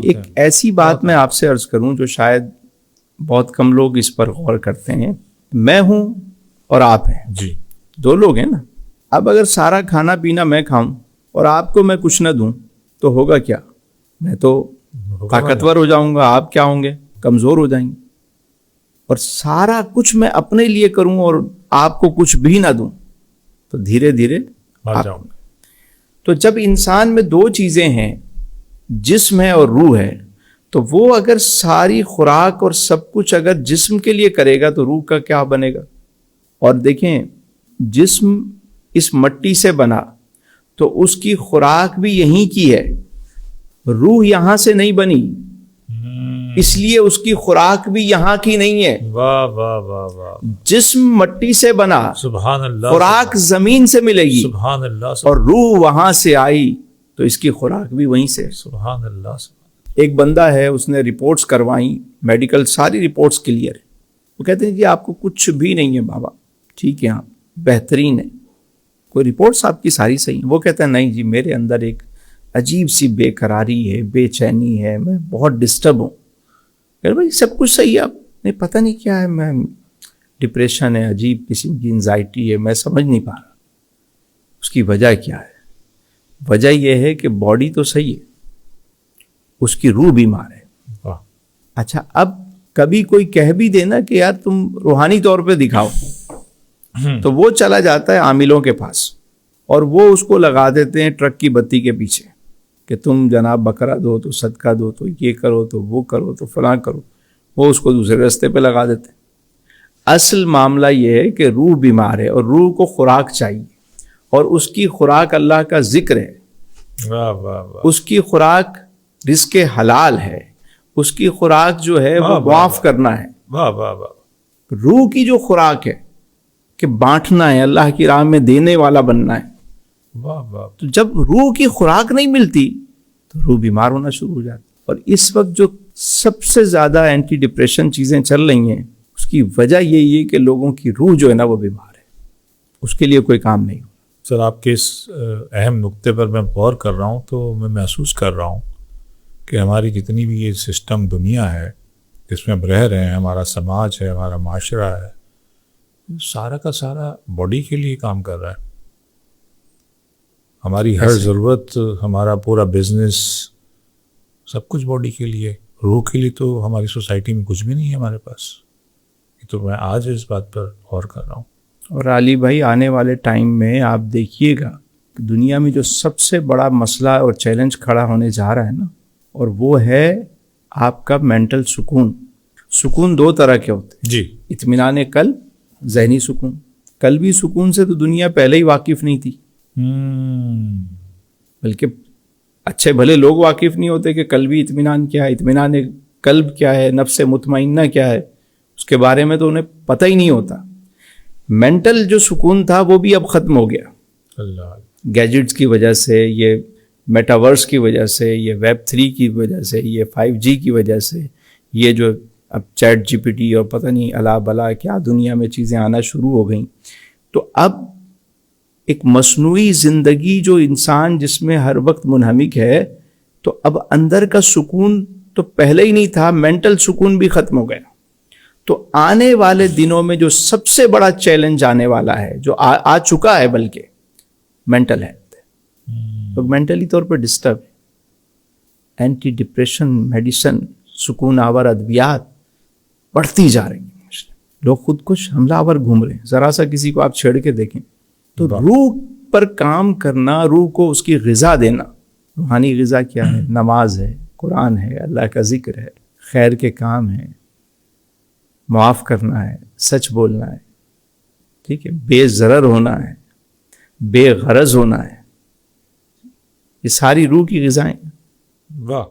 ایک ایسی بات میں آپ سے عرض کروں جو شاید بہت کم لوگ اس پر غور کرتے ہیں. میں ہوں اور آپ ہیں, جی دو لوگ ہیں نا. اب اگر سارا کھانا پینا میں کھاؤں اور آپ کو میں کچھ نہ دوں تو ہوگا کیا؟ میں تو طاقتور ہو جاؤں گا, آپ کیا ہوں گے؟ کمزور ہو جائیں گے. اور سارا کچھ میں اپنے لیے کروں اور آپ کو کچھ بھی نہ دوں تو دھیرے دھیرے مار جاؤں گا. تو جب انسان میں دو چیزیں ہیں, جسم ہے اور روح ہے, تو وہ اگر ساری خوراک اور سب کچھ اگر جسم کے لیے کرے گا تو روح کا کیا بنے گا؟ اور دیکھیں, جسم اس مٹی سے بنا تو اس کی خوراک بھی یہیں کی ہے, روح یہاں سے نہیں بنی, اس لیے اس کی خوراک بھی یہاں کی نہیں ہے. واہ واہ واہ واہ, جسم مٹی سے بنا, سبحان اللہ, خوراک زمین سے ملے گی, سبحان اللہ, اور روح وہاں سے آئی تو اس کی خوراک بھی وہیں سے. سبحان اللہ. ایک بندہ ہے, اس نے رپورٹس کروائیں, میڈیکل ساری رپورٹس کلیئر ہے. وہ کہتے ہیں جی آپ کو کچھ بھی نہیں ہے بابا, ٹھیک ہے آپ بہترین ہے, کوئی رپورٹس آپ کی ساری صحیح ہیں. وہ کہتا ہے نہیں جی میرے اندر ایک عجیب سی بے قراری ہے, بے چینی ہے, میں بہت ڈسٹرب ہوں. کہ بھائی سب کچھ صحیح ہے, آپ نہیں پتہ نہیں کیا ہے, میں ڈپریشن ہے, عجیب قسم کی انزائٹی ہے, میں سمجھ نہیں پا رہا اس کی وجہ کیا ہے. وجہ یہ ہے کہ باڈی تو صحیح ہے, اس کی روح بیمار ہے. اچھا, اب کبھی کوئی کہہ بھی دینا کہ یار تم روحانی طور پہ دکھاؤ, تو وہ چلا جاتا ہے عاملوں کے پاس اور وہ اس کو لگا دیتے ہیں ٹرک کی بتی کے پیچھے کہ تم جناب بکرا دو تو صدقہ دو تو یہ کرو تو وہ کرو تو فلاں کرو. وہ اس کو دوسرے راستے پہ لگا دیتے ہیں. اصل معاملہ یہ ہے کہ روح بیمار ہے اور روح کو خوراک چاہیے, اور اس کی خوراک اللہ کا ذکر ہے. واہ واہ واہ, اس کی خوراک رزق حلال ہے, اس کی خوراک جو ہے وہ معاف کرنا ہے. واہ واہ واہ. روح کی جو خوراک ہے کہ بانٹنا ہے, اللہ کی راہ میں دینے والا بننا ہے. واہ واہ. تو جب روح کی خوراک نہیں ملتی تو روح بیمار ہونا شروع ہو جاتی. اور اس وقت جو سب سے زیادہ اینٹی ڈپریشن چیزیں چل رہی ہیں, اس کی وجہ یہی ہے کہ لوگوں کی روح جو ہے نا وہ بیمار ہے, اس کے لیے کوئی کام نہیں ہو. سر آپ کے اس اہم نقطے پر میں غور کر رہا ہوں تو میں محسوس کر رہا ہوں کہ ہماری جتنی بھی یہ سسٹم دنیا ہے جس میں ہم رہ رہے ہیں, ہمارا سماج ہے, ہمارا معاشرہ ہے, سارا کا سارا باڈی کے لیے کام کر رہا ہے. ہماری ہر ضرورت, ہمارا پورا بزنس, سب کچھ باڈی کے لیے. روح کے لیے تو ہماری سوسائٹی میں کچھ بھی نہیں ہے ہمارے پاس. یہ تو میں آج اس بات پر غور کر رہا ہوں. اور علی بھائی, آنے والے ٹائم میں آپ دیکھیے گا کہ دنیا میں جو سب سے بڑا مسئلہ اور چیلنج کھڑا ہونے جا رہا ہے نا, اور وہ ہے آپ کا مینٹل سکون. سکون دو طرح کے ہوتے ہیں, جی, اطمینان قلب, ذہنی سکون. قلبی سکون سے تو دنیا پہلے ہی واقف نہیں تھی, بلکہ اچھے بھلے لوگ واقف نہیں ہوتے کہ قلبی اطمینان کیا ہے, اطمینان قلب کیا ہے, نفس مطمئنہ کیا ہے, اس کے بارے میں تو انہیں پتہ ہی نہیں ہوتا. مینٹل جو سکون تھا وہ بھی اب ختم ہو گیا. اللہ, گیجٹس کی وجہ سے, یہ میٹاورس کی وجہ سے, یہ ویب 3 کی وجہ سے, یہ 5G کی وجہ سے, یہ جو اب چیٹ جی پی ٹی اور پتہ نہیں الا بلا کیا دنیا میں چیزیں آنا شروع ہو گئیں. تو اب ایک مصنوعی زندگی جو انسان جس میں ہر وقت منہمک ہے, تو اب اندر کا سکون تو پہلے ہی نہیں تھا, مینٹل سکون بھی ختم ہو گیا. تو آنے والے دنوں میں جو سب سے بڑا چیلنج آنے والا ہے, جو آ چکا ہے بلکہ, مینٹل ہیلتھ. لوگ مینٹلی طور پر ڈسٹرب ہے. اینٹی ڈپریشن میڈیسن, سکون آور ادویات بڑھتی جا رہی ہیں. لوگ خود کش حملہ آور گھوم رہے ہیں. ذرا سا کسی کو آپ چھیڑ کے دیکھیں تو روح پر کام کرنا, روح کو اس کی غذا دینا. روحانی غذا کیا ہے؟ نماز ہے, قرآن ہے, اللہ کا ذکر ہے, خیر کے کام ہیں, معاف کرنا ہے, سچ بولنا ہے, ٹھیک ہے, بے ضرر ہونا ہے, بے غرض ہونا ہے. یہ ساری روح کی غذائیں. واہ.